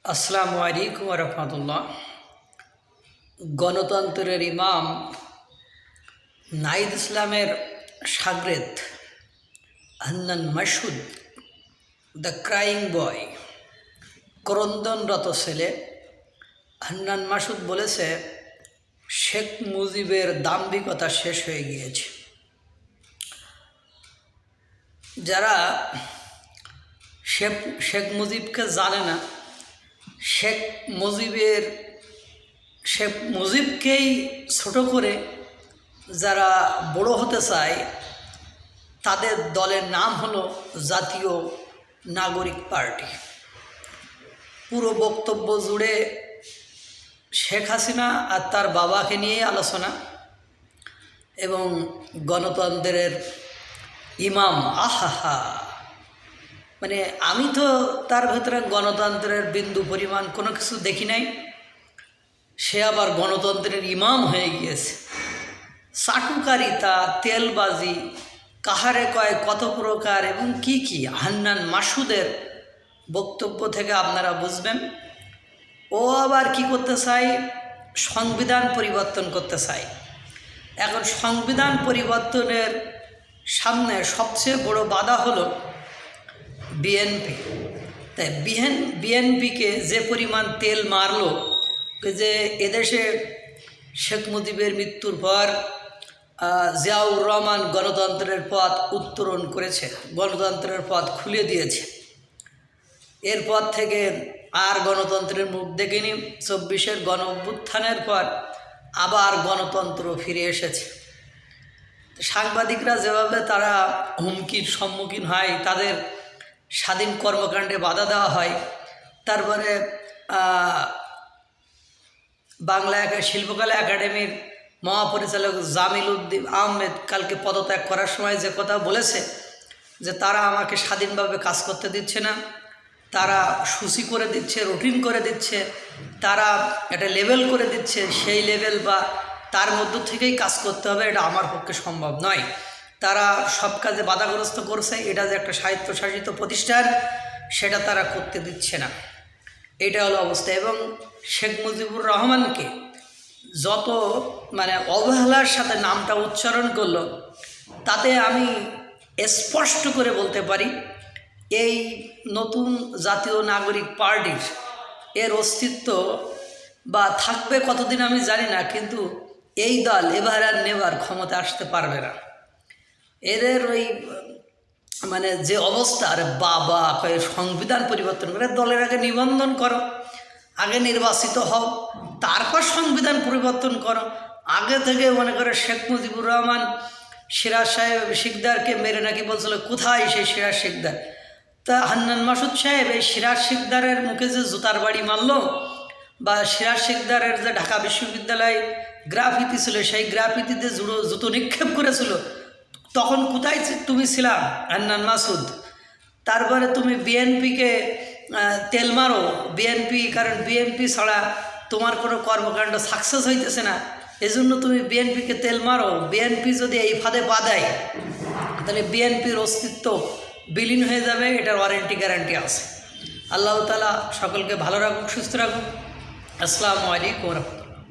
আসসালামু আলাইকুম রহমতুল্লাহ। গণতন্ত্রের ইমাম নাহিদ ইসলামের শাগরেদ হান্নান মাসুদ, দ্য ক্রাইং বয়, ক্রন্দনরত ছেলে হান্নান মাসুদ বলেছে, শেখ মুজিবের দাম্ভিকতা শেষ হয়ে গিয়েছে। যারা শেখ মুজিবকে জানে না, শেখ মুজিবকেই ছোট করে যারা বড় হতে চায়, তাদের দলের নাম হলো জাতীয় নাগরিক পার্টি। পুরো বক্তব্য জুড়ে শেখ হাসিনা আর তার বাবাকে নিয়েই আলোচনা এবং গণতন্ত্রের ইমাম। আহা, মানে আমি তো তার ভেতরে গণতন্ত্রের বিন্দু পরিমাণ কোনো কিছু দেখি নাই, সে আবার গণতন্ত্রের ইমাম হয়ে গিয়েছে। চাটুকারিতা, তেলবাজি, কাহারে কয় কত প্রকার এবং কি কি হান্নান মাসুদের বক্তব্য থেকে আপনারা বুঝবেন। ও আবার কি করতে চায়, সংবিধান পরিবর্তন করতে চায়। এখন সংবিধান পরিবর্তনের সামনে সবচেয়ে বড় বাধা হলো বিএনপি। তাই বিএনপিকে যে পরিমাণ তেল মারলো, যে এদেশে শেখ মুজিবের মৃত্যুর পর জিয়াউর রহমান গণতন্ত্রের পথ উত্তরণ করেছে, গণতন্ত্রের পথ খুলে দিয়েছে। এরপর থেকে আর গণতন্ত্রের মুখ দেখিনি। 24-এর গণ অভ্যুত্থানের পর আবার গণতন্ত্র ফিরে এসেছে। সাংবাদিকরা যেভাবে তারা হুমকির সম্মুখীন হয়, তাদের স্বাধীন কর্মকাণ্ডে বাধা দেওয়া হয়, তারপরে বাংলা শিল্পকলা একাডেমির মহাপরিচালক জামিল উদ্দিন আহমেদ কালকে পদত্যাগ করার সময় যে কথা বলেছে, যে তারা আমাকে স্বাধীনভাবে কাজ করতে দিচ্ছে না, তারা সূচি করে দিচ্ছে, রুটিন করে দিচ্ছে, তারা একটা লেভেল করে দিচ্ছে, সেই লেভেল বা তার মধ্য থেকেই কাজ করতে হবে, এটা আমার পক্ষে সম্ভব নয়। তারা সব কাজে বাধাগ্রস্ত করছে, এটা যে একটা স্বায়ত্তশাসিত প্রতিষ্ঠান, সেটা তারা করতে দিচ্ছে না। এটা হলো অবস্থা। এবং শেখ মুজিবুর রহমানকে যত অবহেলার সাথে নামটা উচ্চারণ করলো, তাতে আমি স্পষ্ট করে বলতে পারি, এই নতুন জাতীয় নাগরিক পার্টির এর অস্তিত্ব বা থাকবে কতদিন আমি জানি না, কিন্তু এই দল এবার আর নেবার ক্ষমতা আসতে পারবে না। এদের ওই যে অবস্থা, আর বাবা কয়ে সংবিধান পরিবর্তন করে, দলের আগে নিবন্ধন করো, আগে নির্বাচিত হও, তারপর সংবিধান পরিবর্তন করো। আগে থেকে মনে করে শেখ মুজিবুর রহমান সিরাজ সাহেব শিকদারকে মেরে নাকি বলছিল, কোথায় সেই সিরাজ শিকদার? তা হান্নান মাসুদ সাহেব এই সিরাজ শিকদারের মুখে যে জুতার বাড়ি মারল, বা সিরাজ শিকদারের যে ঢাকা বিশ্ববিদ্যালয়ে গ্রাফিতি ছিল, সেই গ্রাফিতিতে জুতো নিক্ষেপ করেছিল, তখন কোথায় তুমি ছিলাম হান্নান মাসুদ? তারপরে তুমি বিএনপিকে তেল মারো, কারণ বিএনপি ছাড়া তোমার কোনো কর্মকাণ্ড সাকসেস হইতেছে না, এজন্য তুমি বিএনপিকে তেল মারো। বিএনপি যদি এই ফাঁদে পা দেয়, তাহলে বিএনপির অস্তিত্ব বিলীন হয়ে যাবে, এটার ওয়ারেন্টি গ্যারান্টি আছে। আল্লাহ তাআলা সকলকে ভালো রাখুক, সুস্থ রাখুক। আসসালামু আলাইকুম।